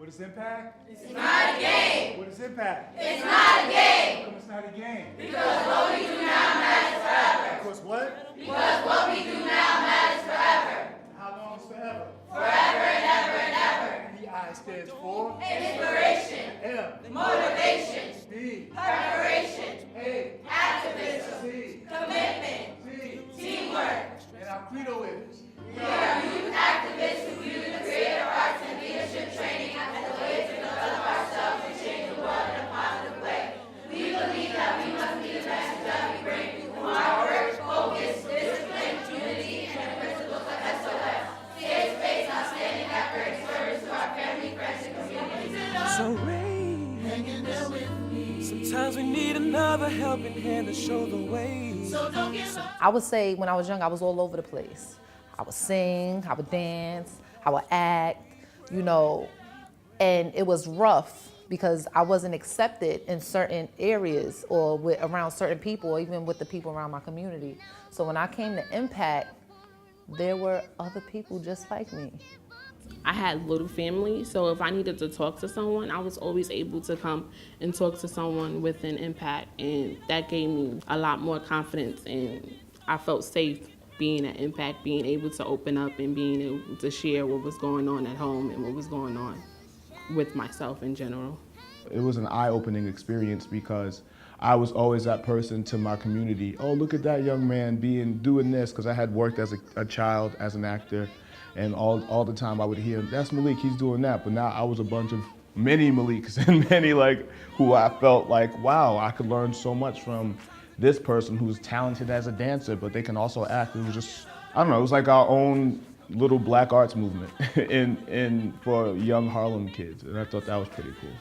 What is impact? It's not a game. What is impact? It's not a game. How come it's not a game? Because what we do now matters forever. Because what? Because what we do now matters forever. How long is forever? Forever and ever and ever. And the I stands for? Inspiration. M. Motivation. B. Preparation. A. Activism. C. Commitment. T. Teamwork. And our credo is? We are youth activists who use the creative arts and leadership training as a way to develop ourselves and change the world in a positive way. We believe that we must be the message that we bring through hard work, focus, discipline, unity, and the principles of SOS. Safe space, outstanding effort, and service to our family, friends, and community. So Ray, hanging there with me. Sometimes we need another helping hand to show the way. So don't give up. I would say when I was young, I was all over the place. I would sing, I would dance, I would act, and it was rough because I wasn't accepted in certain areas or around certain people, or even with the people around my community. So when I came to Impact, there were other people just like me. I had little family, so if I needed to talk to someone, I was always able to come and talk to someone with an impact, and that gave me a lot more confidence, and I felt safe being at Impact, being able to open up and being able to share what was going on at home and what was going on with myself in general. It was an eye-opening experience because I was always that person to my community. Oh, look at that young man doing this, because I had worked as a child as an actor, and all the time I would hear, that's Malik, he's doing that. But now I was a bunch of many Maliks and many who I felt like, wow, I could learn so much from this person who's talented as a dancer, but they can also act. It was just, I don't know, it was like our own little black arts movement for young Harlem kids. And I thought that was pretty cool.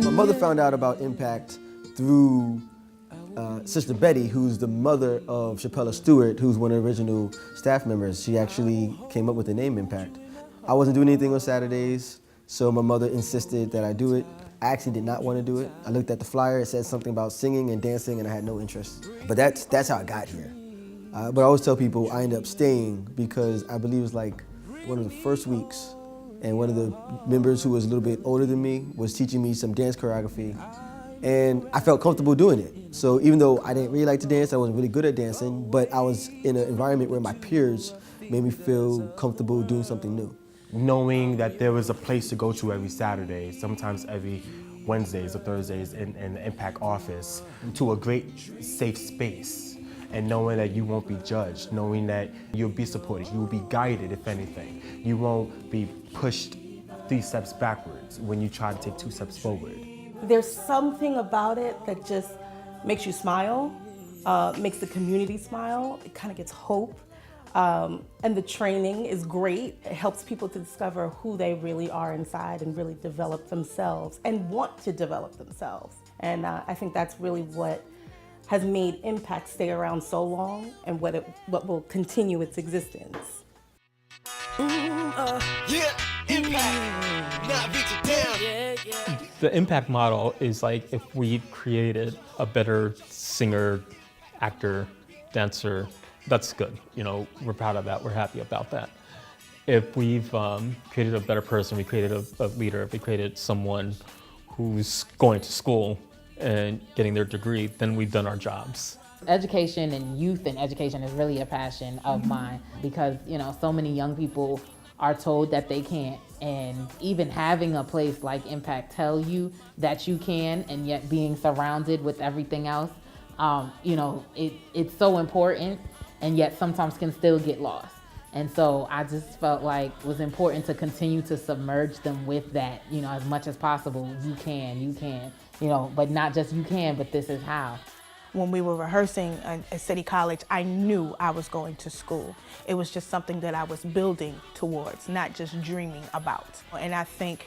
My mother found out about Impact through Sister Betty, who's the mother of Chappella Stewart, who's one of the original staff members. She actually came up with the name Impact. I wasn't doing anything on Saturdays, so my mother insisted that I do it. I actually did not want to do it. I looked at the flyer, it said something about singing and dancing, and I had no interest. But that's how I got here. But I always tell people I ended up staying because I believe it was like one of the first weeks, and one of the members who was a little bit older than me was teaching me some dance choreography, and I felt comfortable doing it. So even though I didn't really like to dance, I wasn't really good at dancing, but I was in an environment where my peers made me feel comfortable doing something new. Knowing that there was a place to go to every Saturday, sometimes every Wednesdays or Thursdays in the Impact office, to a great safe space, and knowing that you won't be judged, knowing that you'll be supported, you will be guided if anything. You won't be pushed 3 steps backwards when you try to take 2 steps forward. There's something about it that just makes you smile, makes the community smile. It kind of gets hope. And the training is great. It helps people to discover who they really are inside and really develop themselves and want to develop themselves. And I think that's really what has made Impact stay around so long and what will continue its existence. Yeah, Impact. Not beat you down. The Impact model is like if we created a better singer, actor, dancer, that's good. We're proud of that. We're happy about that. If we've created a better person, we created a leader, if we created someone who's going to school and getting their degree, then we've done our jobs. Education and youth and education is really a passion of mine because, so many young people are told that they can't. And even having a place like Impact tell you that you can, and yet being surrounded with everything else, it's so important, and yet sometimes can still get lost. And so I just felt like it was important to continue to submerge them with that, as much as possible. You can, but not just you can, but this is how. When we were rehearsing at City College, I knew I was going to school. It was just something that I was building towards, not just dreaming about. And I think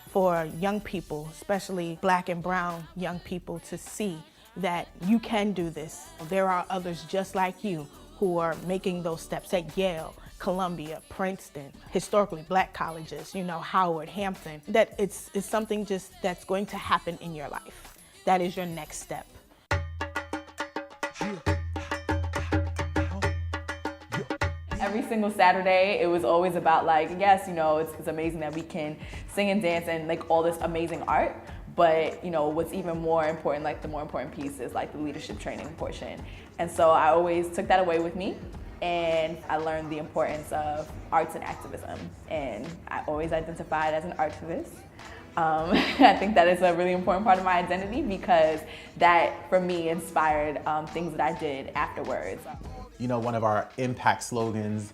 for young people, especially Black and brown young people, to see that you can do this. There are others just like you who are making those steps at Yale, Columbia, Princeton, historically Black colleges, Howard, Hampton, that it's something just that's going to happen in your life. That is your next step. every single Saturday, it was always about like, yes, you know, it's amazing that we can sing and dance and like all this amazing art. But, you know, what's even more important, like the more important piece is like the leadership training portion. And so I always took that away with me. And I learned the importance of arts and activism. And I always identified as an artivist. I think that is a really important part of my identity because that, for me, inspired things that I did afterwards. You know, one of our impact slogans,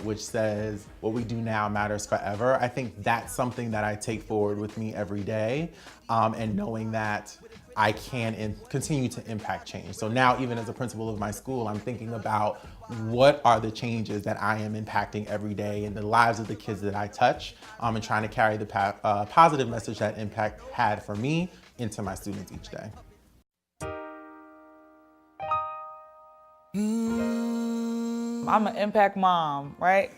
which says, what we do now matters forever. I think that's something that I take forward with me every day, and knowing that I can continue to impact change. So now, even as a principal of my school, I'm thinking about what are the changes that I am impacting every day in the lives of the kids that I touch, and trying to carry the positive message that impact had for me into my students each day. I'm an impact mom, right?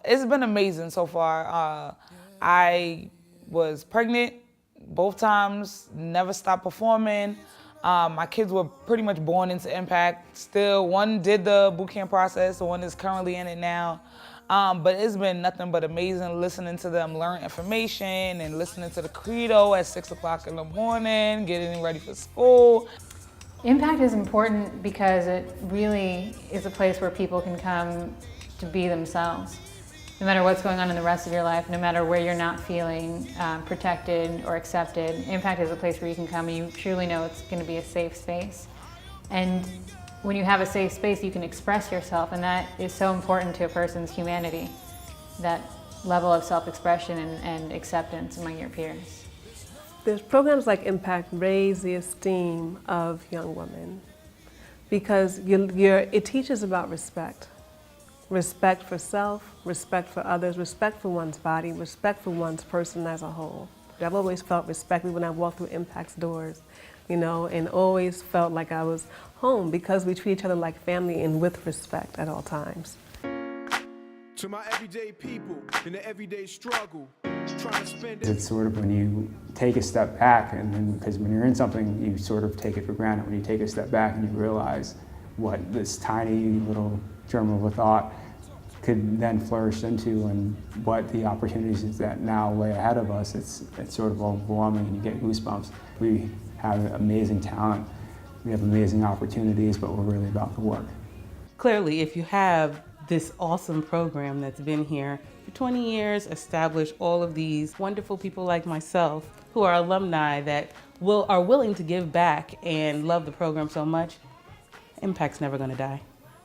It's been amazing so far. I was pregnant both times, never stopped performing. My kids were pretty much born into impact. Still, one did the boot camp process, one is currently in it now. But it's been nothing but amazing listening to them learn information and listening to the credo at 6 o'clock in the morning, getting ready for school. Impact is important because it really is a place where people can come to be themselves. No matter what's going on in the rest of your life, no matter where you're not feeling protected or accepted, Impact is a place where you can come and you truly know it's going to be a safe space. And when you have a safe space, you can express yourself, and that is so important to a person's humanity, that level of self-expression and acceptance among your peers. There's programs like Impact raise the esteem of young women because it teaches about respect. Respect for self, respect for others, respect for one's body, respect for one's person as a whole. I've always felt respected when I walked through Impact's doors, you know, and always felt like I was home because we treat each other like family and with respect at all times. To my everyday people in the everyday struggle, trying to spend it. It's sort of when you take a step back, and then because when you're in something, you sort of take it for granted. When you take a step back and you realize what this tiny little germ of a thought could then flourish into and what the opportunities that now lay ahead of us, it's sort of overwhelming and you get goosebumps. We have amazing talent, we have amazing opportunities, but we're really about the work. Clearly, if you have this awesome program that's been here for 20 years, established all of these wonderful people like myself who are alumni that are willing to give back and love the program so much, Impact's never gonna die.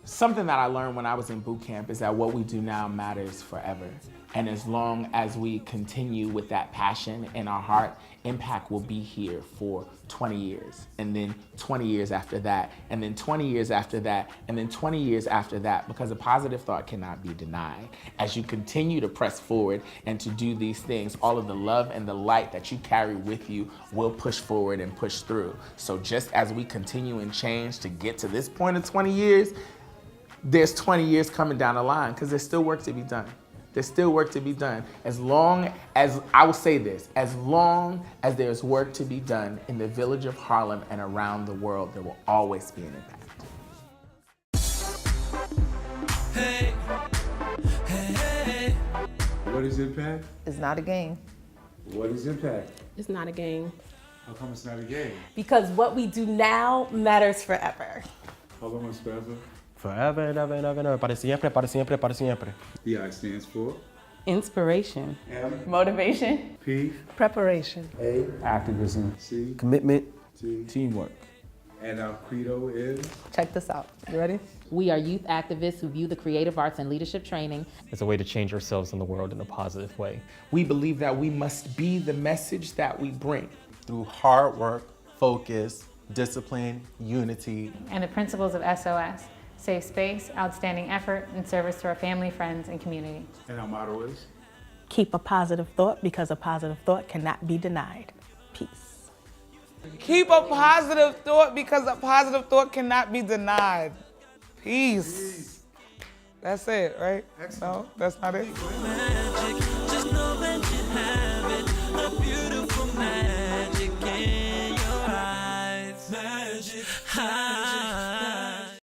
Something that I learned when I was in boot camp is that what we do now matters forever. And as long as we continue with that passion in our heart, Impact will be here for 20 years, and then 20 years after that, and then 20 years after that, and then 20 years after that, because a positive thought cannot be denied. As you continue to press forward and to do these things, all of the love and the light that you carry with you will push forward and push through. So just as we continue and change to get to this point of 20 years, there's 20 years coming down the line, because there's still work to be done. There's still work to be done. As long as, I will say this, as long as there's work to be done in the village of Harlem and around the world, there will always be an impact. Hey, hey, hey. What is Impact? It's not a game. What is Impact? It's not a game. How come it's not a game? Because what we do now matters forever. How long is forever? Forever and ever and ever and ever. Para siempre, para siempre, para siempre. The I stands for? Inspiration. M. Motivation. P. Preparation. A. Activism. C. Commitment. T. Teamwork. And our credo is? Check this out. You ready? We are youth activists who view the creative arts and leadership training as a way to change ourselves in the world in a positive way. We believe that we must be the message that we bring. Through hard work, focus, discipline, unity. And the principles of SOS, safe space, outstanding effort, and service to our family, friends, and community. And our motto is? Keep a positive thought because a positive thought cannot be denied. Peace. Keep a positive thought because a positive thought cannot be denied. Peace. That's it, right? No, that's not it. Magic, just know that you have it. A beautiful magic in your eyes. Magic.